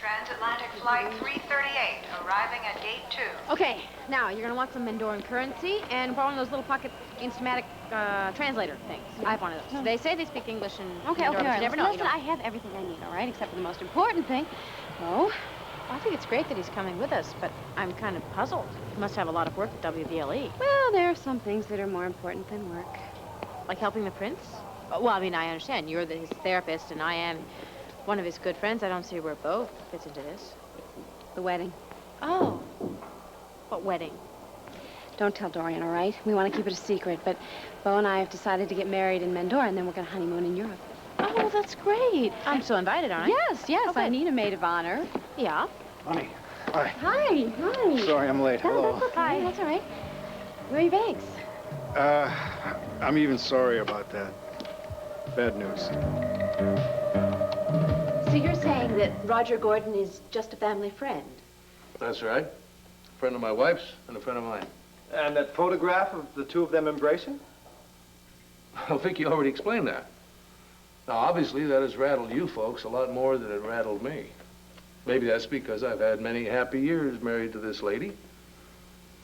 transatlantic flight 338, arriving at gate 2. Okay, now you're gonna want some Mendorran currency and one of those little pocket instamatic translator things. I have one of those. They say they speak English and Okay, Mendorra, but you never know. Listen, I have everything I need, all right, except for the most important thing. Oh, I think it's great that he's coming with us, but I'm kind of puzzled. He must have a lot of work at WVLE. well, there are some things that are more important than work. Like helping the prince? Well, I mean, I understand. You're his therapist, and I am one of his good friends. I don't see where both fits into this. The wedding. Oh. What wedding? Don't tell Dorian, all right? We want to keep it a secret, but Beau and I have decided to get married in Mendorra, and then we're going to honeymoon in Europe. Oh, that's great. I'm so invited, aren't I? Yes, Okay. I need a maid of honor. Yeah. Honey, hi. Hi. Sorry I'm late. Hello. That's okay. Hi. That's all right. Where are your bags? I'm even sorry about that. Bad news. So you're saying that Roger Gordon is just a family friend? That's right. A friend of my wife's and a friend of mine. And that photograph of the two of them embracing? Well, Viki already explained that. Now, obviously, that has rattled you folks a lot more than it rattled me. Maybe that's because I've had many happy years married to this lady.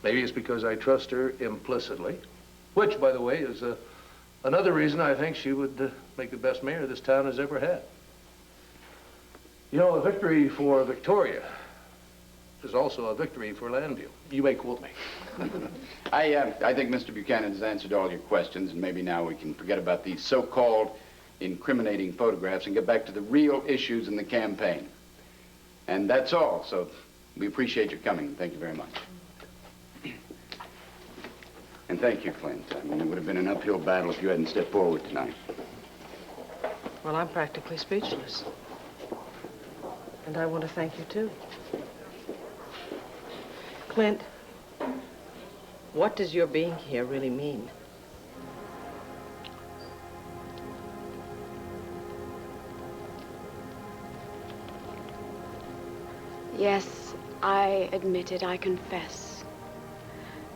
Maybe it's because I trust her implicitly, which, by the way, is another reason I think she would make the best mayor this town has ever had. You know, a victory for Victoria is also a victory for Landview. You may quote me. I think Mr. Buchanan has answered all your questions, and maybe now we can forget about these so-called incriminating photographs and get back to the real issues in the campaign. And that's all, so we appreciate your coming. Thank you very much. And thank you, Clint. I mean, it would have been an uphill battle if you hadn't stepped forward tonight. Well, I'm practically speechless. And I want to thank you, too. Clint, what does your being here really mean? Yes, I admit it, I confess.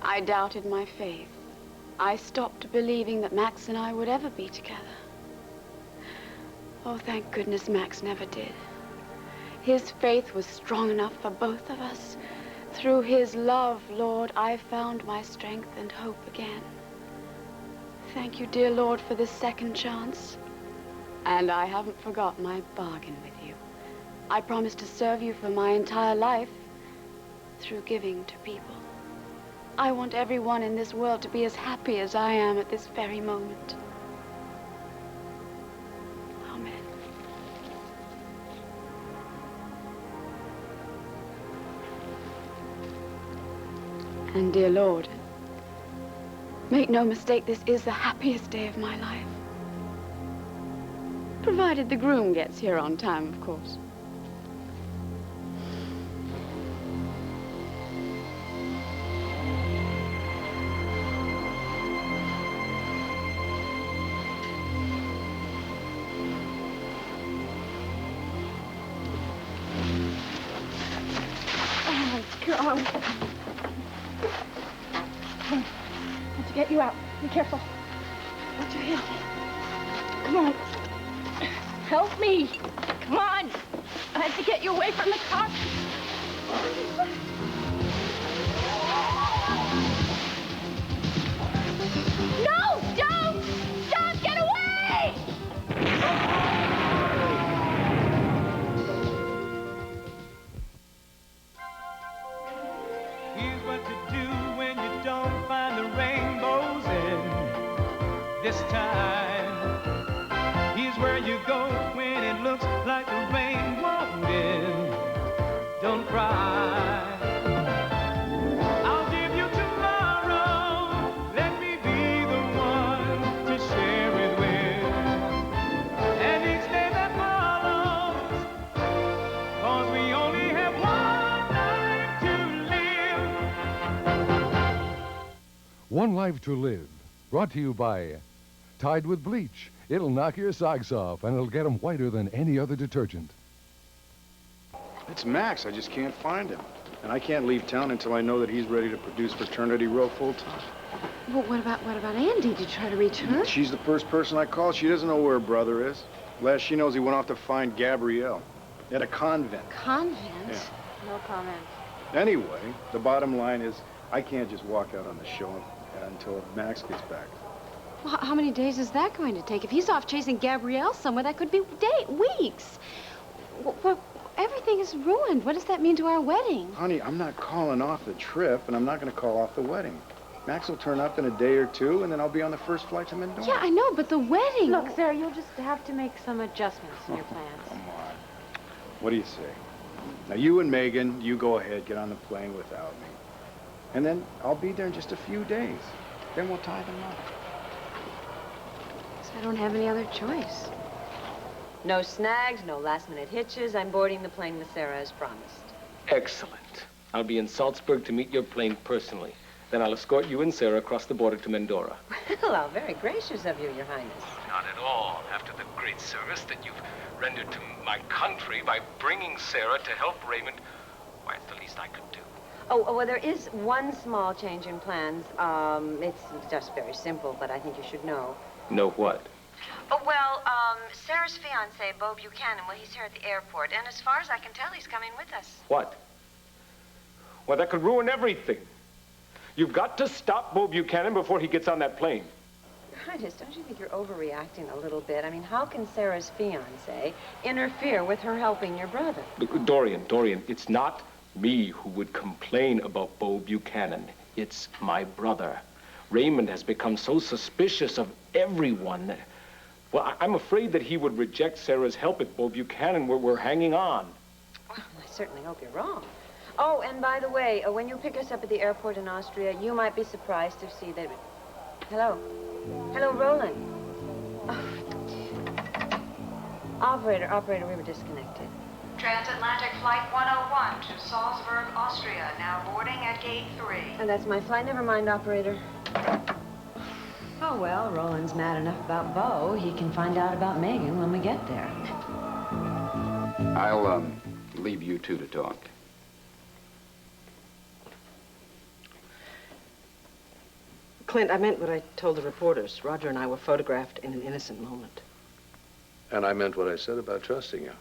I doubted my faith. I stopped believing that Max and I would ever be together. Oh, thank goodness Max never did. His faith was strong enough for both of us. Through his love, Lord, I found my strength and hope again. Thank you, dear Lord, for this second chance. And I haven't forgot my bargain with you. I promise to serve you for my entire life through giving to people. I want everyone in this world to be as happy as I am at this very moment. Amen. And dear Lord, make no mistake, this is the happiest day of my life. Provided the groom gets here on time, of course. God. Come on. I have to get you out. Be careful. Watch your head. Come on. Help me. Come on. I have to get you away from the car. No! Don't! Stop! Get away! Here's what to do when you don't find the rainbows in this time. Here's where you go when it looks like the rain won't end. Don't cry. I'll give you tomorrow. Let me be the one to share it with. And each day that follows, 'cause we only have one life to live. One Life to Live, brought to you by Tide with Bleach. It'll knock your socks off, and it'll get them whiter than any other detergent. It's Max. I just can't find him. And I can't leave town until I know that he's ready to produce Fraternity Row full-time. Well, what about Andy? Did you try to reach her? She's the first person I called. She doesn't know where her brother is. Last she knows, he went off to find Gabrielle. At a convent. Convent? Yeah. No comment. Anyway, the bottom line is I can't just walk out on the show until Max gets back. Well, how many days is that going to take? If he's off chasing Gabrielle somewhere, that could be weeks. Well, everything is ruined. What does that mean to our wedding? Honey, I'm not calling off the trip, and I'm not going to call off the wedding. Max will turn up in a day or two, and then I'll be on the first flight to Mendorra. Yeah, I know, but the wedding... Look, Sarah, you'll just have to make some adjustments in your plans. Come on. What do you say? Now, you and Megan, you go ahead, get on the plane without me. And then I'll be there in just a few days. Then we'll tie the knot. I don't have any other choice. No snags, no last-minute hitches. I'm boarding the plane with Sarah as promised. Excellent. I'll be in Salzburg to meet your plane personally. Then I'll escort you and Sarah across the border to Mendorra. Well, how very gracious of you, Your Highness. Not at all. After the great service that you've rendered to my country by bringing Sarah to help Raymond, why, it's the least I could do. Oh, well, there is one small change in plans. It's just very simple, but I think you should know. Know what? Oh, well, Sarah's fiancé, Bo Buchanan, well, he's here at the airport, and as far as I can tell, he's coming with us. What? Well, that could ruin everything. You've got to stop Bo Buchanan before he gets on that plane. Your Highness, don't you think you're overreacting a little bit? I mean, how can Sarah's fiancé interfere with her helping your brother? Look, Dorian, it's not me who would complain about Bo Buchanan. It's my brother. Raymond has become so suspicious of everyone that, well, I'm afraid that he would reject Sarah's help at Bo Buchanan. We're hanging on. Well, I certainly hope you're wrong. Oh, and by the way, when you pick us up at the airport in Austria, you might be surprised to see that... Hello? Hello, Roland. Oh. Operator, we were disconnected. Transatlantic Flight 101 to Salzburg, Austria, now boarding at Gate 3. And that's my flight. Never mind, operator. Oh, well, Roland's mad enough about Bo. He can find out about Megan when we get there. I'll, leave you two to talk. Clint, I meant what I told the reporters. Roger and I were photographed in an innocent moment. And I meant what I said about trusting you.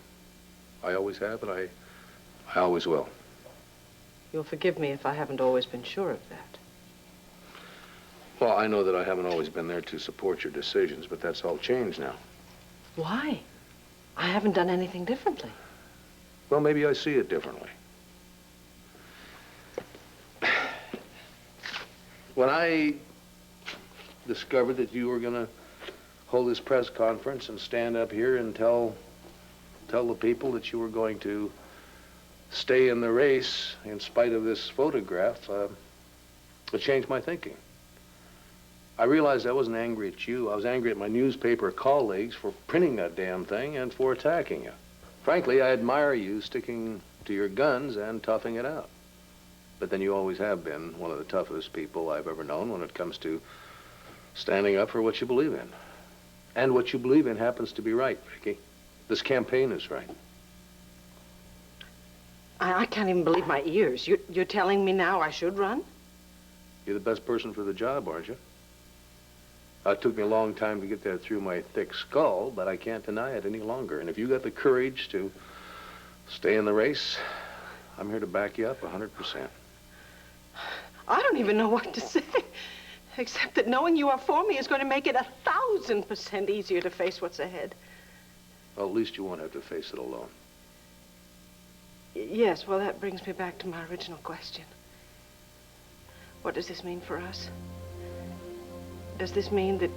I always have, and I always will. You'll forgive me if I haven't always been sure of that. Well, I know that I haven't always been there to support your decisions, but that's all changed now. Why? I haven't done anything differently. Well, maybe I see it differently. When I discovered that you were going to hold this press conference and stand up here and tell the people that you were going to stay in the race in spite of this photograph, it changed my thinking. I realized I wasn't angry at you. I was angry at my newspaper colleagues for printing that damn thing and for attacking you. Frankly, I admire you sticking to your guns and toughing it out. But then you always have been one of the toughest people I've ever known when it comes to standing up for what you believe in. And what you believe in happens to be right, Viki. This campaign is right. I can't even believe my ears. You're telling me now I should run? You're the best person for the job, aren't you? It took me a long time to get that through my thick skull, but I can't deny it any longer. And if you got the courage to stay in the race, I'm here to back you up 100%. I don't even know what to say, except that knowing you are for me is going to make it 1,000% easier to face what's ahead. Well, at least you won't have to face it alone. Yes, well, that brings me back to my original question. What does this mean for us? Does this mean that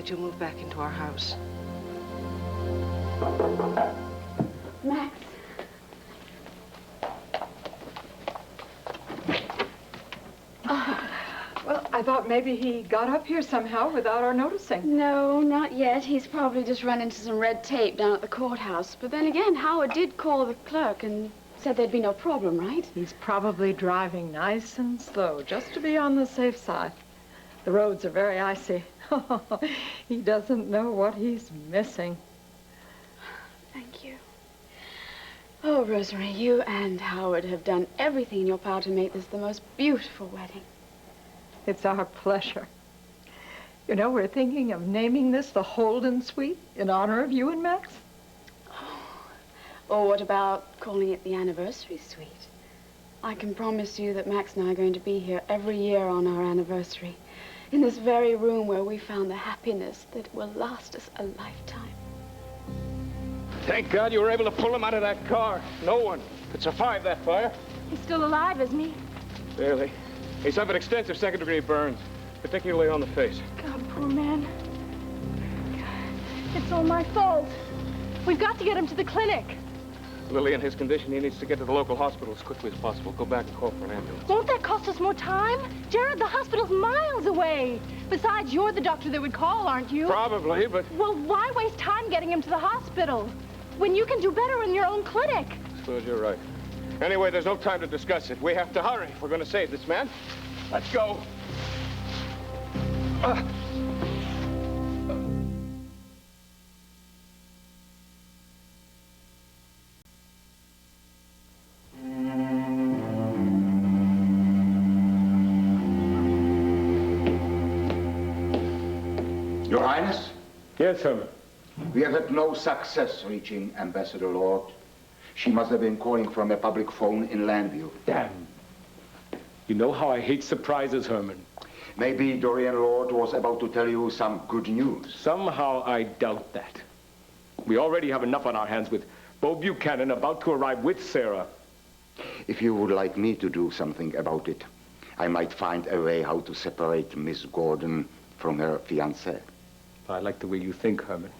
you'll move back into our house? Max. Well, I thought maybe he got up here somehow without our noticing. No, not yet. He's probably just run into some red tape down at the courthouse. But then again, Howard did call the clerk and said there'd be no problem, right? He's probably driving nice and slow, just to be on the safe side. The roads are very icy. He doesn't know what he's missing. Thank you. Oh, Rosemary, you and Howard have done everything in your power to make this the most beautiful wedding. It's our pleasure. You know, we're thinking of naming this the Holden Suite in honor of you and Max. Oh, Or what about calling it the anniversary suite? I can promise you that Max and I are going to be here every year on our anniversary, in this very room where we found the happiness that will last us a lifetime. Thank God you were able to pull him out of that car. No one could survive that fire. He's still alive, isn't he? Barely. He suffered extensive second-degree burns, particularly on the face. God, poor man. It's all my fault. We've got to get him to the clinic. Lily, in his condition, he needs to get to the local hospital as quickly as possible. Go back and call for an ambulance. Won't that cost us more time? Jared, the hospital's miles away. Besides, you're the doctor that would call, aren't you? Probably, but... Well, why waste time getting him to the hospital when you can do better in your own clinic? I suppose you're right. Anyway, there's no time to discuss it. We have to hurry if we're going to save this man. Let's go. Your Highness? Yes, Herman. We have had no success reaching Ambassador Lord. She must have been calling from a public phone in Landview. Damn. You know how I hate surprises, Herman. Maybe Dorian Lord was about to tell you some good news. Somehow I doubt that. We already have enough on our hands with Bo Buchanan about to arrive with Sarah. If you would like me to do something about it, I might find a way how to separate Miss Gordon from her fiancé. I like the way you think, Herman.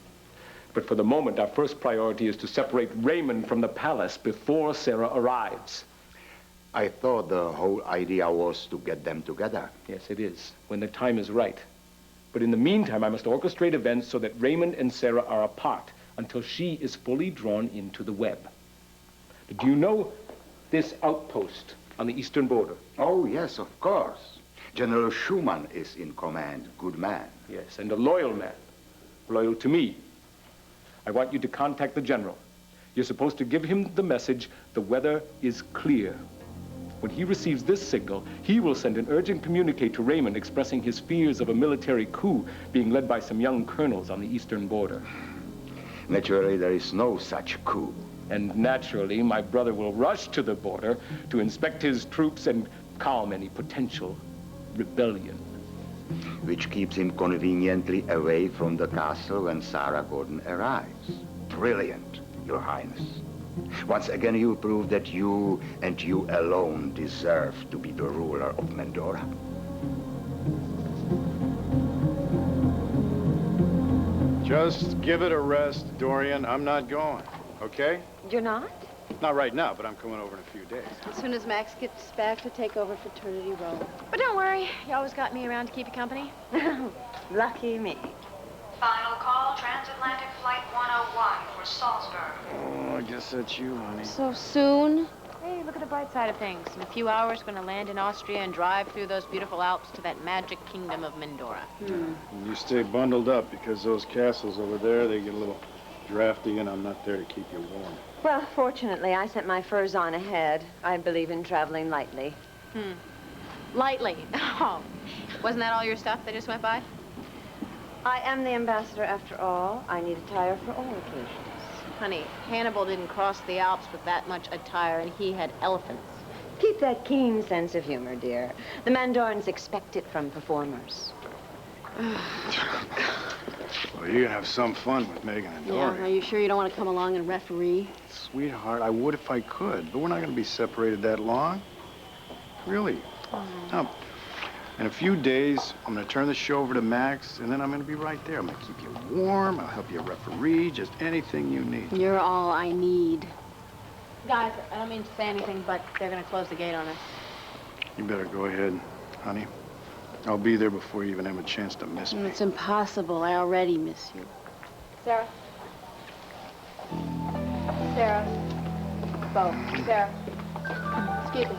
But for the moment, our first priority is to separate Raymond from the palace before Sarah arrives. I thought the whole idea was to get them together. Yes, it is, when the time is right. But in the meantime, I must orchestrate events so that Raymond and Sarah are apart until she is fully drawn into the web. Do you know this outpost on the eastern border? Oh, yes, of course. General Schumann is in command. Good man. Yes, and a loyal man. Loyal to me. I want you to contact the general. You're supposed to give him the message, the weather is clear. When he receives this signal, he will send an urgent communique to Raymond expressing his fears of a military coup being led by some young colonels on the eastern border. Naturally, there is no such coup. And naturally, my brother will rush to the border to inspect his troops and calm any potential rebellion. Which keeps him conveniently away from the castle when Sarah Gordon arrives. Brilliant, Your Highness. Once again, you prove that you and you alone deserve to be the ruler of Mendorra. Just give it a rest, Dorian. I'm not going, okay? You're not? Not right now, but I'm coming over in a few days. As soon as Max gets back to take over Fraternity Row. But don't worry, you always got me around to keep you company. Lucky me. Final call, transatlantic flight 101 for Salzburg. Oh, I guess that's you, honey. So soon? Hey, look at the bright side of things. In a few hours, we're going to land in Austria and drive through those beautiful Alps to that magic kingdom of Mendorra. You stay bundled up because those castles over there, they get a little drafty and I'm not there to keep you warm. Well, fortunately, I sent my furs on ahead. I believe in traveling lightly. Lightly. Oh, wasn't that all your stuff that just went by? I am the ambassador after all. I need attire for all occasions. Honey, Hannibal didn't cross the Alps with that much attire, and he had elephants. Keep that keen sense of humor, dear. The Mandorans expect it from performers. Well, you're gonna have some fun with Megan and Dorian. Yeah, are you sure you don't want to come along and referee? Sweetheart, I would if I could, but we're not gonna be separated that long. Really. Now, in a few days, I'm gonna turn the show over to Max, and then I'm gonna be right there. I'm gonna keep you warm, I'll help you referee, just anything you need. You're all I need. Guys, I don't mean to say anything, but they're going to close the gate on us. You better go ahead, honey. I'll be there before you even have a chance to miss me. It's impossible. I already miss you. Sarah? Sarah? Bo. Sarah? Excuse me.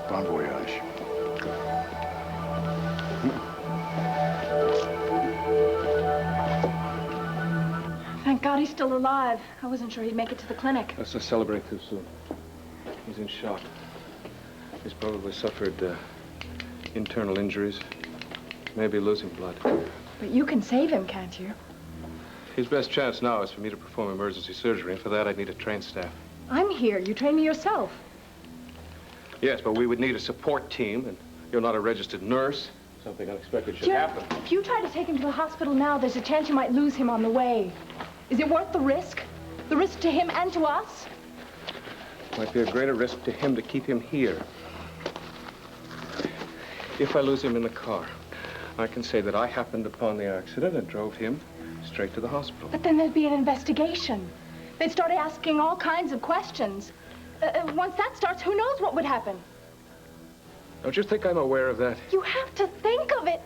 Bon voyage. Thank God he's still alive. I wasn't sure he'd make it to the clinic. Let's not celebrate too soon. He's in shock. He's probably suffered internal injuries, maybe losing blood. But you can save him, can't you? His best chance now is for me to perform emergency surgery, and for that I'd need a trained staff. I'm here. You train me yourself. Yes, but we would need a support team, and you're not a registered nurse. Something unexpected should Jim, happen. if you try to take him to the hospital now, there's a chance you might lose him on the way. Is it worth the risk? The risk to him and to us? Might be a greater risk to him to keep him here. If I lose him in the car, I can say that I happened upon the accident and drove him straight to the hospital. But then there'd be an investigation. They'd start asking all kinds of questions. Once that starts, who knows what would happen? Don't you think I'm aware of that? You have to think of it.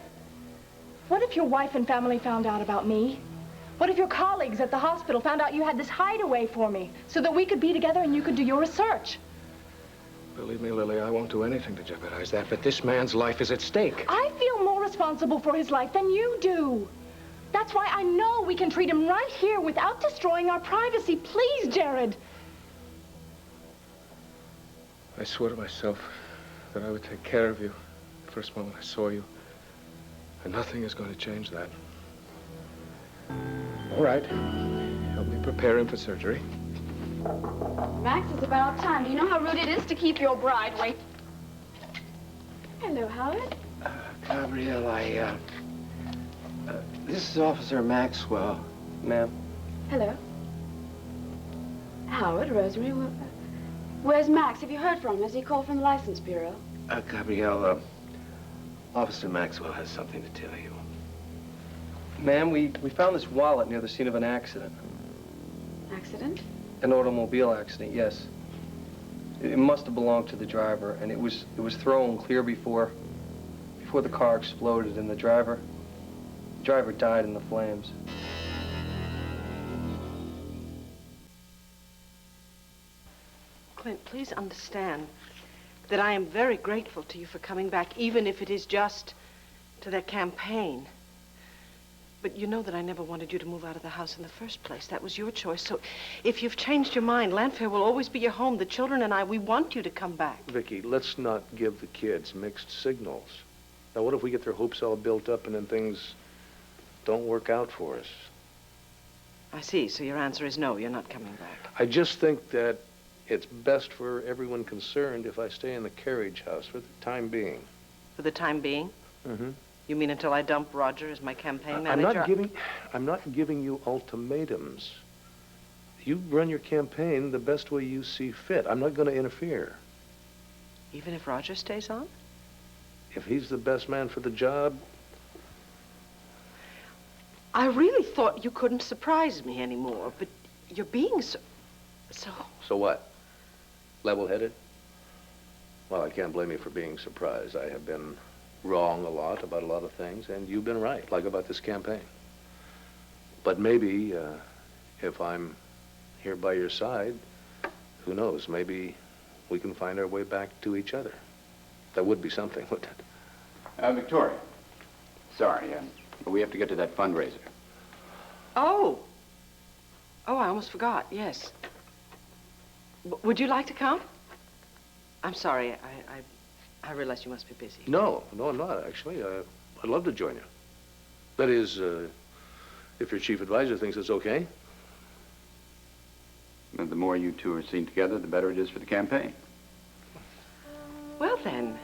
What if your wife and family found out about me? What if your colleagues at the hospital found out you had this hideaway for me so that we could be together and you could do your research? Believe me, Lily, I won't do anything to jeopardize that, but this man's life is at stake. I feel more responsible for his life than you do. That's why I know we can treat him right here without destroying our privacy. Please, Jared. I swore to myself that I would take care of you the first moment I saw you. And nothing is going to change that. All right. Help me prepare him for surgery. Max, it's about time. Do you know how rude it is to keep your bride wait? Hello, Howard. Gabrielle, this is Officer Maxwell, ma'am. Hello. Howard, Rosemary, where's Max? Have you heard from him? Has he called from the License Bureau? Gabrielle, Officer Maxwell has something to tell you. Ma'am, we found this wallet near the scene of an accident. Accident? An automobile accident, yes. It must have belonged to the driver, and it was thrown clear before the car exploded, and the driver died in the flames. Clint, please understand that I am very grateful to you for coming back, even if it is just to that campaign. But you know that I never wanted you to move out of the house in the first place. That was your choice. So if you've changed your mind, Landfair will always be your home. The children and I, we want you to come back. Viki, let's not give the kids mixed signals. Now, what if we get their hopes all built up and then things don't work out for us? I see. So your answer is no, you're not coming back. I just think that it's best for everyone concerned if I stay in the carriage house for the time being. For the time being? Mm-hmm. You mean until I dump Roger as my campaign manager? I'm not giving you ultimatums. You run your campaign the best way you see fit. I'm not going to interfere. Even if Roger stays on? If he's the best man for the job. I really thought you couldn't surprise me anymore, but you're being so... So what? Level-headed? Well, I can't blame you for being surprised. I have been wrong a lot about a lot of things, and you've been right, like about this campaign. But maybe, if I'm here by your side, who knows, maybe we can find our way back to each other. That would be something, wouldn't it? Victoria. Sorry, we have to get to that fundraiser. Oh, I almost forgot, yes. Would you like to come? I'm sorry, I realize you must be busy. No, I'm not, actually. I'd love to join you. That is, if your chief advisor thinks it's okay. And the more you two are seen together, the better it is for the campaign. Well, then,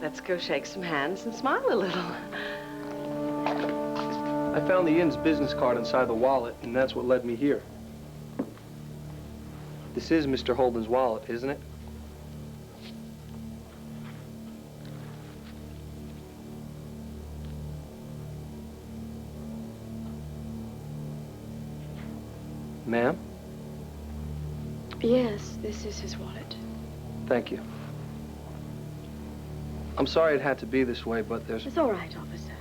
let's go shake some hands and smile a little. I found the inn's business card inside the wallet, and that's what led me here. This is Mr. Holden's wallet, isn't it? Ma'am? Yes, this is his wallet. Thank you. I'm sorry it had to be this way, but there's... It's all right, officer.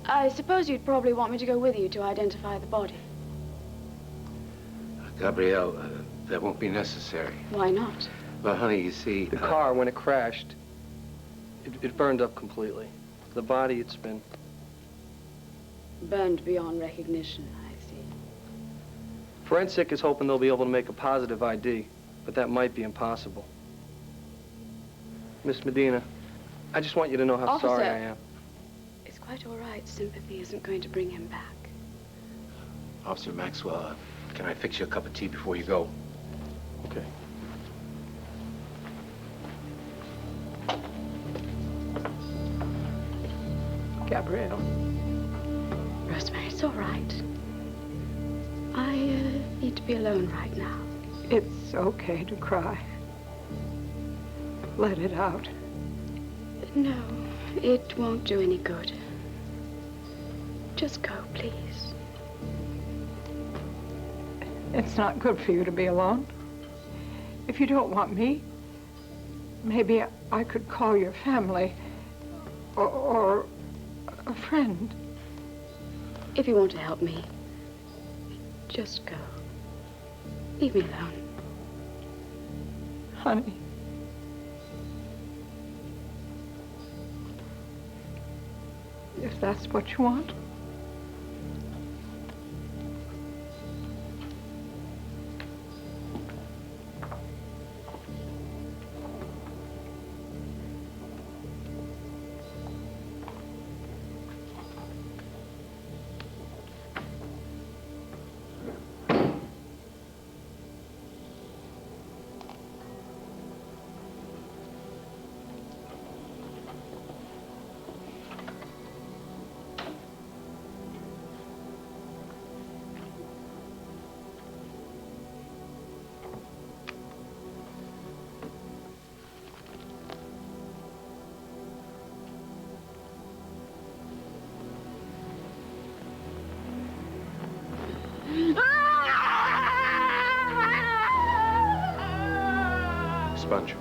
I suppose you'd probably want me to go with you to identify the body. Gabrielle, that won't be necessary. Why not? Well, honey, you see... The car, when it crashed, it burned up completely. The body, it's been... Burned beyond recognition, I see. Forensic is hoping they'll be able to make a positive ID, but that might be impossible. Miss Medina, I just want you to know how Officer, sorry I am. It's quite all right. Sympathy isn't going to bring him back. Officer Maxwell, can I fix you a cup of tea before you go? Okay. Gabrielle. Rosemary, it's all right. I need to be alone right now. It's okay to cry. Let it out. No, it won't do any good. Just go, please. It's not good for you to be alone. If you don't want me, maybe I could call your family or a friend. If you want to help me, just go. Leave me alone. Honey. If that's what you want. Sponge.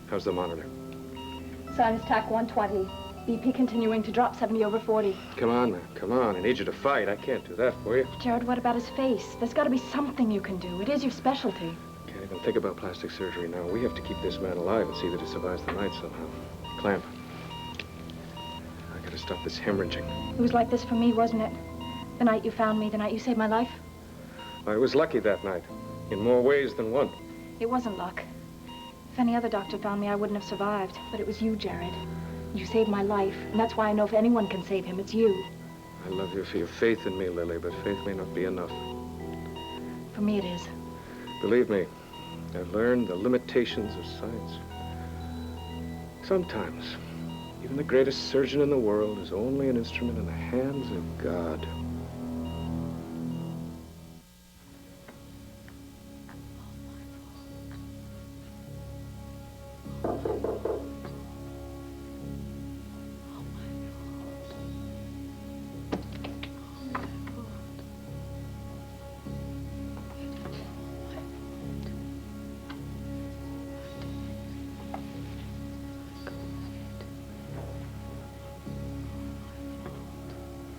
How's the monitor? Sinus TAC 120. BP continuing to drop 70/40. Come on, man. Come on. I need you to fight. I can't do that for you. Jared, what about his face? There's got to be something you can do. It is your specialty. Can't even think about plastic surgery now. We have to keep this man alive and see that he survives the night somehow. Clamp. I gotta stop this hemorrhaging. It was like this for me, wasn't it? The night you found me, the night you saved my life. I was lucky that night, in more ways than one. It wasn't luck. If any other doctor found me, I wouldn't have survived. But it was you, Jared. You saved my life, and that's why I know if anyone can save him, it's you. I love you for your faith in me, Lily, but faith may not be enough. For me, it is. Believe me, I've learned the limitations of science. Sometimes, even the greatest surgeon in the world is only an instrument in the hands of God.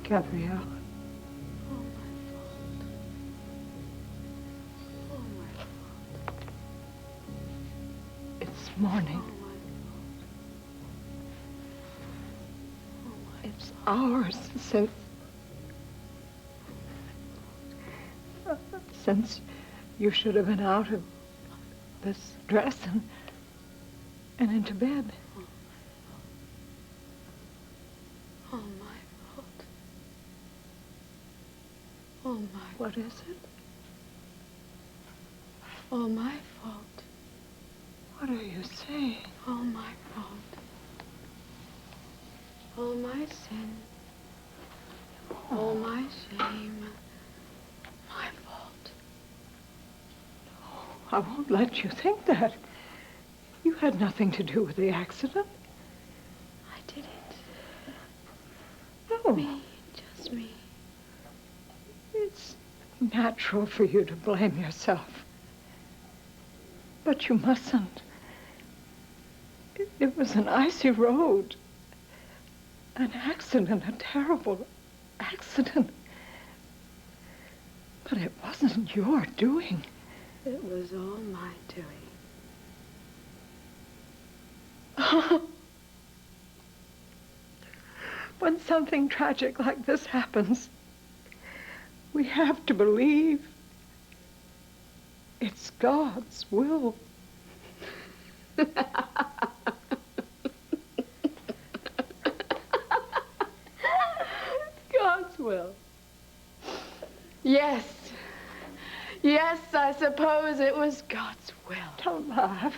Gabrielle. It's morning. It's hours since you should have been out of this dress and into bed. Oh, my fault. Oh, my. What is it? All my fault. What are you saying? All my fault. All my sin. All my shame. My fault. I won't let you think that. You had nothing to do with the accident. I did it. No. Me, just me. It's natural for you to blame yourself. But you mustn't. It was an icy road. An accident, a terrible accident. But it wasn't your doing. It was all my doing. When something tragic like this happens, we have to believe it's God's will. Yes. Yes, I suppose it was God's will. Don't laugh.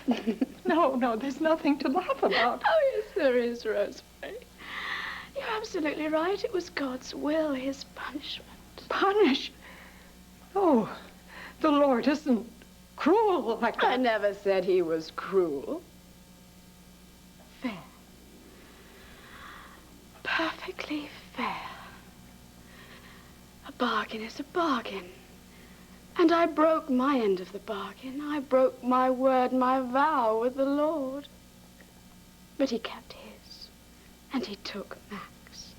No, there's nothing to laugh about. Oh, yes, there is, Rosemary. You're absolutely right. It was God's will, his punishment. Punish? Oh, the Lord isn't cruel like that. I never said he was cruel. Fair. Perfectly fair. A bargain is a bargain. And I broke my end of the bargain. I broke my word, my vow with the Lord. But he kept his. And he took Max.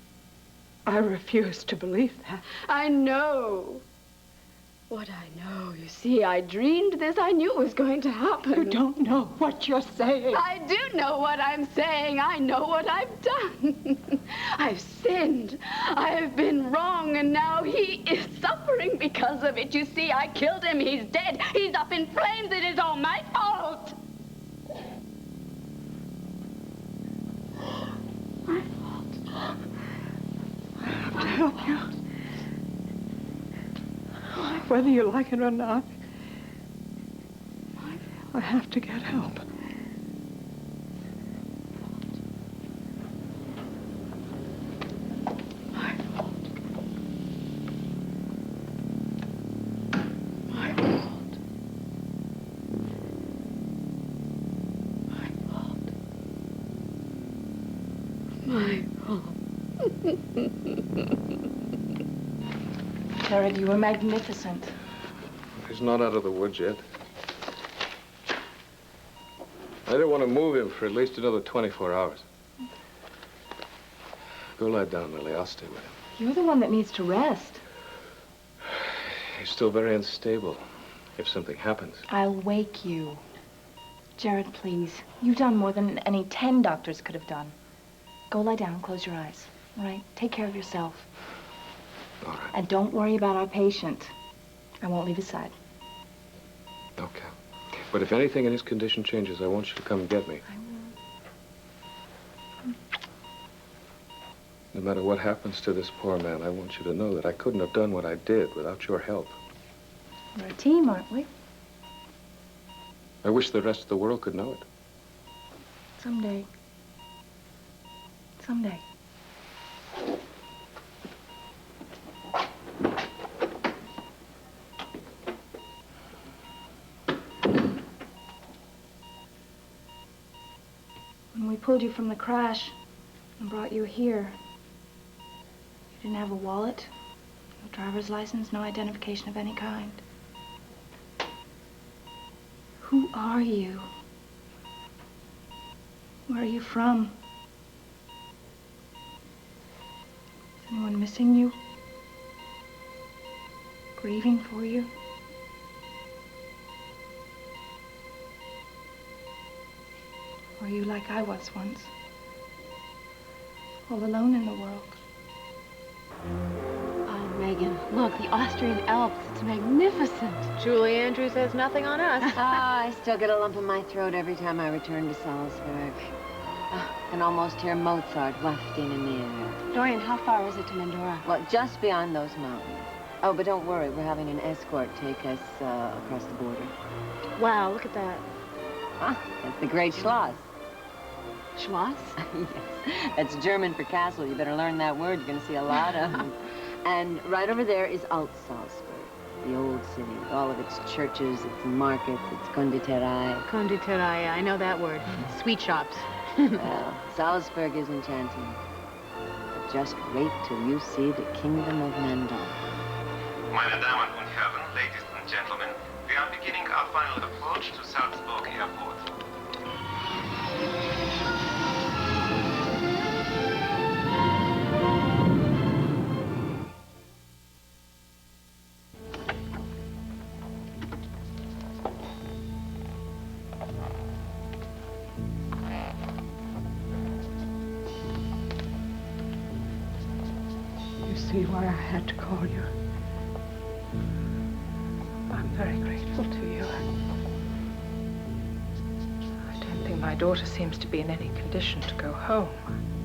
I refuse to believe that. I know. What I know, you see, I dreamed this. I knew it was going to happen. You don't know what you're saying. I do know what I'm saying. I know what I've done. I've sinned. I have been wrong, and now he is suffering because of it. You see, I killed him. He's dead. He's up in flames. It is all my fault. My fault. I have to help you. Whether you like it or not, I have to get help. My fault. My fault. My fault. My fault. Jared, you were magnificent. He's not out of the woods yet. I don't want to move him for at least another 24 hours. Go lie down, Lily. I'll stay with him. You're the one that needs to rest. He's still very unstable. If something happens. I'll wake you. Jared, please. You've done more than any 10 doctors could have done. Go lie down, close your eyes. All right? Take care of yourself. All right. And don't worry about our patient. I won't leave his side. Okay. But if anything in his condition changes, I want you to come and get me. I will. No matter what happens to this poor man, I want you to know that I couldn't have done what I did without your help. We're a team, aren't we? I wish the rest of the world could know it. Someday. Someday. When we pulled you from the crash and brought you here, you didn't have a wallet, no driver's license, no identification of any kind. Who are you? Where are you from? Is anyone missing you? Grieving for you? Or are you like I was once? All alone in the world? Oh, Megan, look, the Austrian Alps. It's magnificent. Julie Andrews has nothing on us. I still get a lump in my throat every time I return to Salzburg. I can almost hear Mozart wafting in the air. Dorian, how far is it to Mendorra? Well, just beyond those mountains. Oh, but don't worry, we're having an escort take us across the border. Wow, look at that. Ah, that's the Great Schloss. Schloss? Yes, that's German for castle. You better learn that word. You're going to see a lot of them. And right over there is Alt-Salzburg, the old city, with all of its churches, its markets, its Konditorei. Konditorei, I know that word. Sweet shops. Well, Salzburg is enchanting. But just wait till you see the kingdom of Mendorra. Meine Damen und Herren, ladies and gentlemen, we are beginning our final approach to Salzburg Airport. See why I had to call you. I'm very grateful to you. I don't think my daughter seems to be in any condition to go home.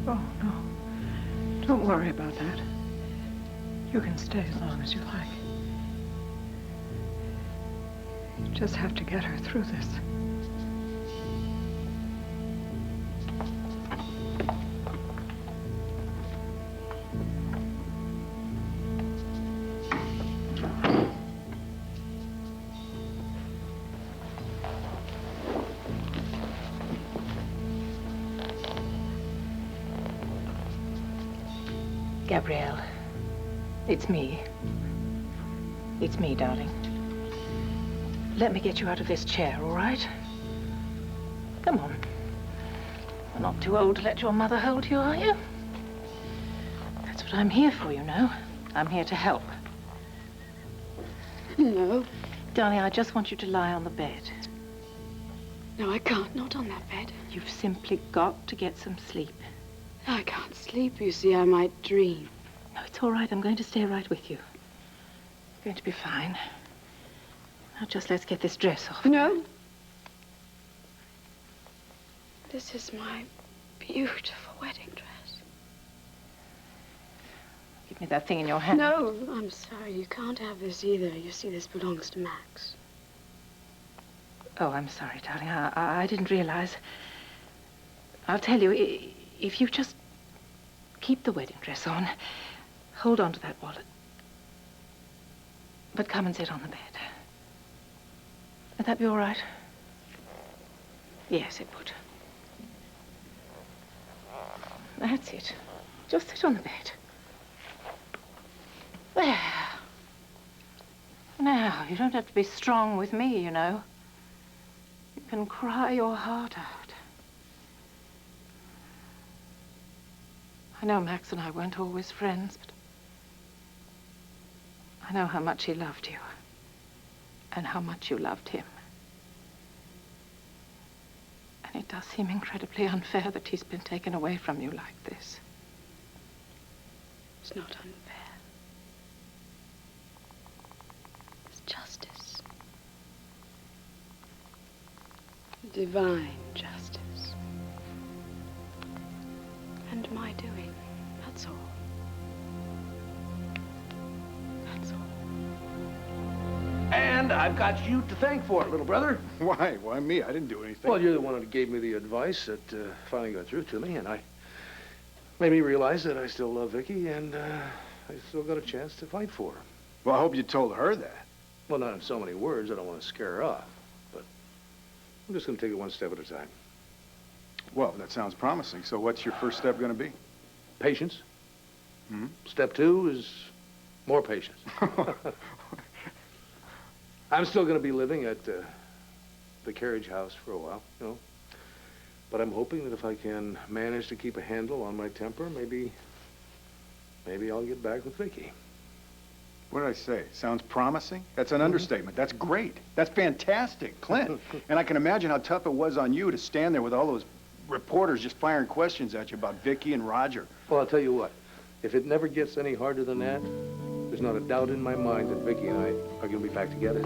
Oh, no. Don't worry about that. You can stay as long as you like. Just have to get her through this. Gabrielle, it's me. It's me, darling. Let me get you out of this chair, all right? Come on. You're not too old to let your mother hold you, are you? That's what I'm here for, you know. I'm here to help. No. Darling, I just want you to lie on the bed. No, I can't. Not on that bed. You've simply got to get some sleep. I can't sleep, you see. I might dream. No, it's all right. I'm going to stay right with you. You're going to be fine. Now, just let's get this dress off. No. This is my beautiful wedding dress. Give me that thing in your hand. No, I'm sorry. You can't have this either. You see, this belongs to Max. Oh, I'm sorry, darling. I didn't realize. I'll tell you, if you just keep the wedding dress on, hold on to that wallet. But come and sit on the bed. Would that be all right? Yes, it would. That's it. Just sit on the bed. There. Now, you don't have to be strong with me, you know. You can cry your heart out. I know Max and I weren't always friends, but I know how much he loved you and how much you loved him. And it does seem incredibly unfair that he's been taken away from you like this. It's not unfair. It's justice. Divine justice. And my doing. That's all. That's all. And I've got you to thank for it, little brother. Why? Why me? I didn't do anything. Well, you're the one who gave me the advice that finally got through to me, and I made me realize that I still love Viki, and I still got a chance to fight for her. Well, I hope you told her that. Well, not in so many words. I don't want to scare her off, but I'm just going to take it one step at a time. Well, that sounds promising. So what's your first step going to be? Patience. Hmm? Step 2 is more patience. I'm still going to be living at the carriage house for a while, you know. But I'm hoping that if I can manage to keep a handle on my temper, maybe I'll get back with Viki. What did I say? Sounds promising? That's an understatement. That's great. That's fantastic, Clint. And I can imagine how tough it was on you to stand there with all those reporters just firing questions at you about Viki and Roger. Well, I'll tell you what. If it never gets any harder than that, there's not a doubt in my mind that Viki and I are going to be back together.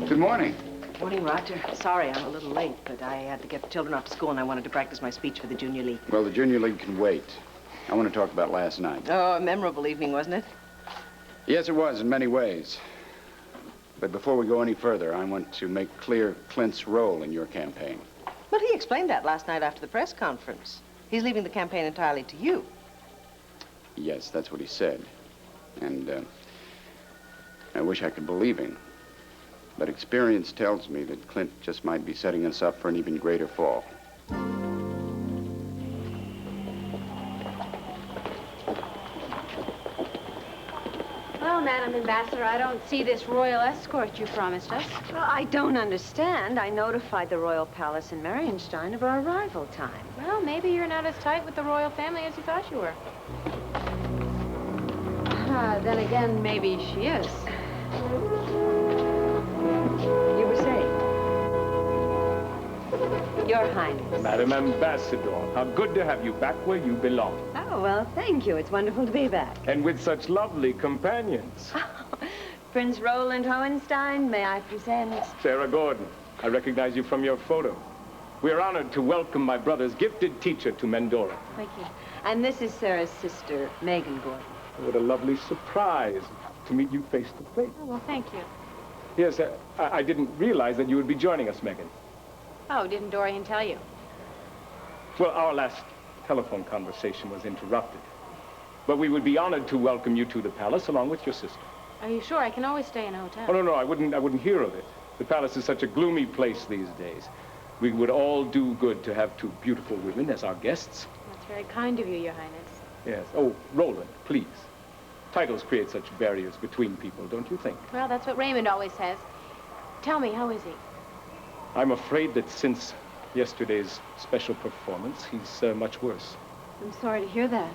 Good morning. Morning, Roger. Sorry I'm a little late, but I had to get the children off to school and I wanted to practice my speech for the Junior League. Well, the Junior League can wait. I want to talk about last night. Oh, a memorable evening, wasn't it? Yes, it was in many ways. But before we go any further, I want to make clear Clint's role in your campaign. Well, he explained that last night after the press conference. He's leaving the campaign entirely to you. Yes, that's what he said. And I wish I could believe him. But experience tells me that Clint just might be setting us up for an even greater fall. Well, Madam Ambassador, I don't see this royal escort you promised us. Well, I don't understand. I notified the Royal Palace in Marienstein of our arrival time. Well, maybe you're not as tight with the royal family as you thought you were. Then again, maybe she is. You were saying? Your Highness. Madam Ambassador, how good to have you back where you belong. Oh, well, thank you. It's wonderful to be back. And with such lovely companions. Prince Roland Hohenstein, may I present? Sarah Gordon, I recognize you from your photo. We are honored to welcome my brother's gifted teacher to Mendorra. Thank you. And this is Sarah's sister, Megan Gordon. What a lovely surprise. to meet you face to face. Oh, well, thank you. Yes, I didn't realize that you would be joining us, Megan. Oh, didn't Dorian tell you? Well, our last telephone conversation was interrupted. But we would be honored to welcome you to the palace along with your sister. Are you sure? I can always stay in a hotel. Oh, no, I wouldn't hear of it. The palace is such a gloomy place these days. We would all do good to have two beautiful women as our guests. That's very kind of you, Your Highness. Yes. Oh, Roland, please. Titles create such barriers between people, don't you think? Well, that's what Raymond always says. Tell me, how is he? I'm afraid that since yesterday's special performance, he's much worse. I'm sorry to hear that.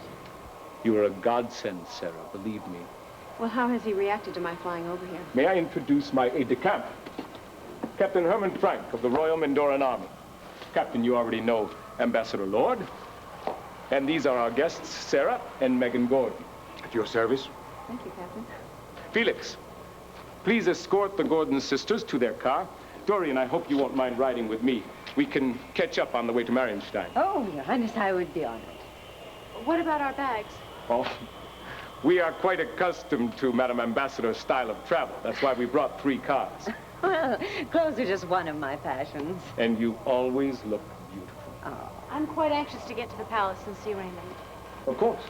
You are a godsend, Sarah, believe me. Well, how has he reacted to my flying over here? May I introduce my aide-de-camp, Captain Herman Frank of the Royal Mendorran Army. Captain, you already know Ambassador Lord. And these are our guests, Sarah and Megan Gordon. At your service. Thank you, Captain. Felix, please escort the Gordon sisters to their car. Dorian, I hope you won't mind riding with me. We can catch up on the way to Marienstein. Oh, Your Highness, I would be honored. What about our bags? Oh, we are quite accustomed to Madam Ambassador's style of travel. That's why we brought 3 cars. Well, clothes are just one of my passions. And you always look beautiful. Oh. I'm quite anxious to get to the palace and see Raymond. Of course.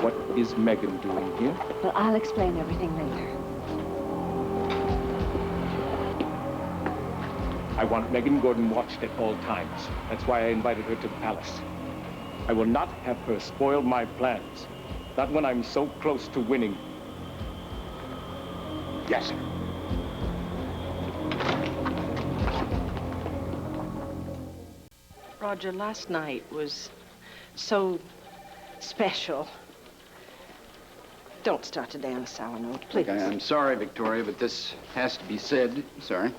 What is Megan doing here? Well, I'll explain everything later. I want Megan Gordon watched at all times. That's why I invited her to the palace. I will not have her spoil my plans. Not when I'm so close to winning. Yes, sir. Roger, last night was so special. Don't start today on a sour note, please. Look, I'm sorry, Victoria, but this has to be said. Sorry.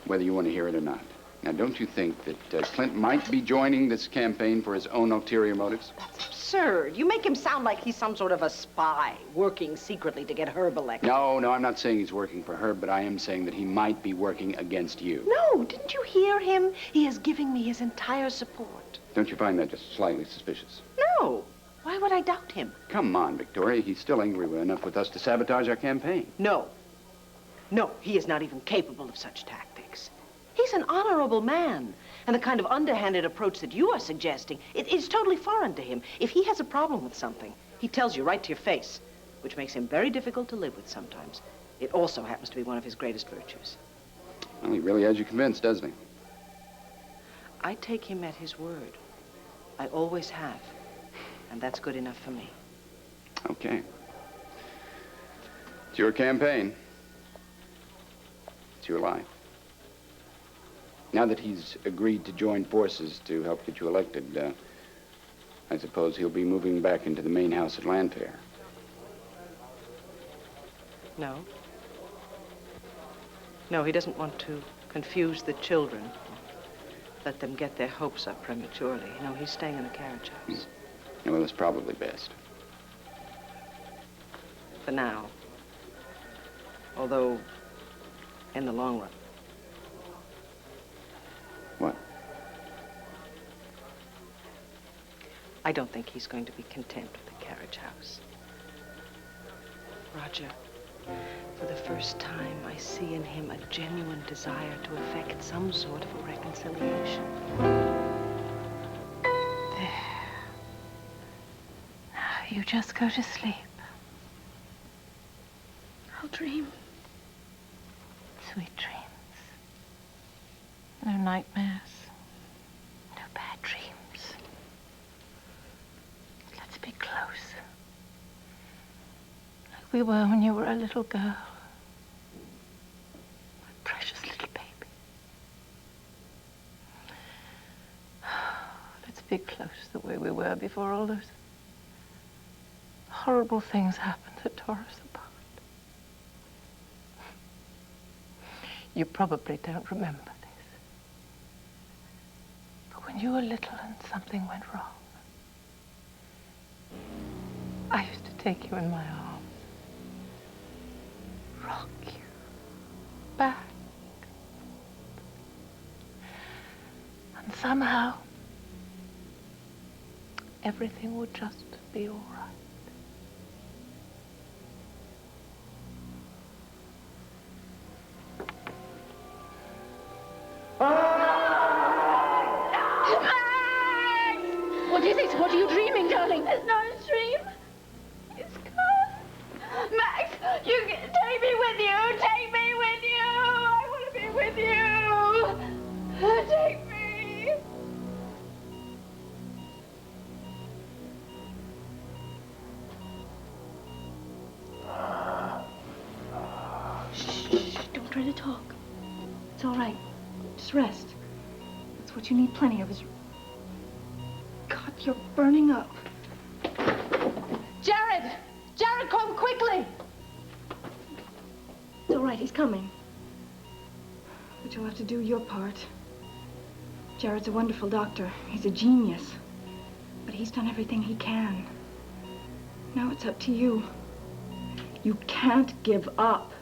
Whether you want to hear it or not. Now, don't you think that Clint might be joining this campaign for his own ulterior motives? That's absurd. You make him sound like he's some sort of a spy working secretly to get Herb elected. No, I'm not saying he's working for her, but I am saying that he might be working against you. No, didn't you hear him? He is giving me his entire support. Don't you find that just slightly suspicious? No. Why would I doubt him? Come on, Victoria. He's still angry enough with us to sabotage our campaign. No. No, he is not even capable of such tactics. He's an honorable man. And the kind of underhanded approach that you are suggesting, it is totally foreign to him. If he has a problem with something, he tells you right to your face, which makes him very difficult to live with sometimes. It also happens to be one of his greatest virtues. Well, he really has you convinced, doesn't he? I take him at his word. I always have. And that's good enough for me. Okay. It's your campaign. It's your life. Now that he's agreed to join forces to help get you elected, I suppose he'll be moving back into the main house at Landfair. No. No, he doesn't want to confuse the children. Let them get their hopes up prematurely. No, he's staying in the carriage house. Well, that's probably best. For now. Although, in the long run. What? I don't think he's going to be content with the carriage house. Roger, for the first time, I see in him a genuine desire to effect some sort of a reconciliation. There. Now you just go to sleep. I'll dream. Sweet dreams. No nightmares. No bad dreams. Let's be close. Like we were when you were a little girl. My precious little baby. Let's be close the way we were before all those horrible things happened that tore us apart. You probably don't remember this. But when you were little and something went wrong, I used to take you in my arms, rock you back. And somehow, everything will just be all right. What is it? What are you dreaming, darling? It's not a dream. It's gone. Max, you can take me with you. Take me with you. I want to be with you. Take me. Shh, don't try to talk. It's all right. Just rest. That's what you need plenty of is... God, you're burning up. Jared! Jared, come quickly! It's all right, he's coming. But you'll have to do your part. Jared's a wonderful doctor. He's a genius. But he's done everything he can. Now it's up to you. You can't give up.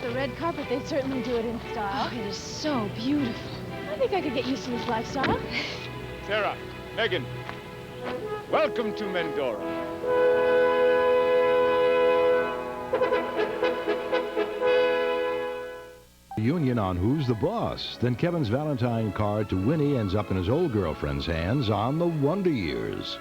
The red carpet, they certainly do it in style. Oh, it is so beautiful. I think I could get used to this lifestyle. Sarah, Megan, welcome to Mendorra. Union on Who's the Boss. Then Kevin's Valentine card to Winnie ends up in his old girlfriend's hands on the Wonder Years.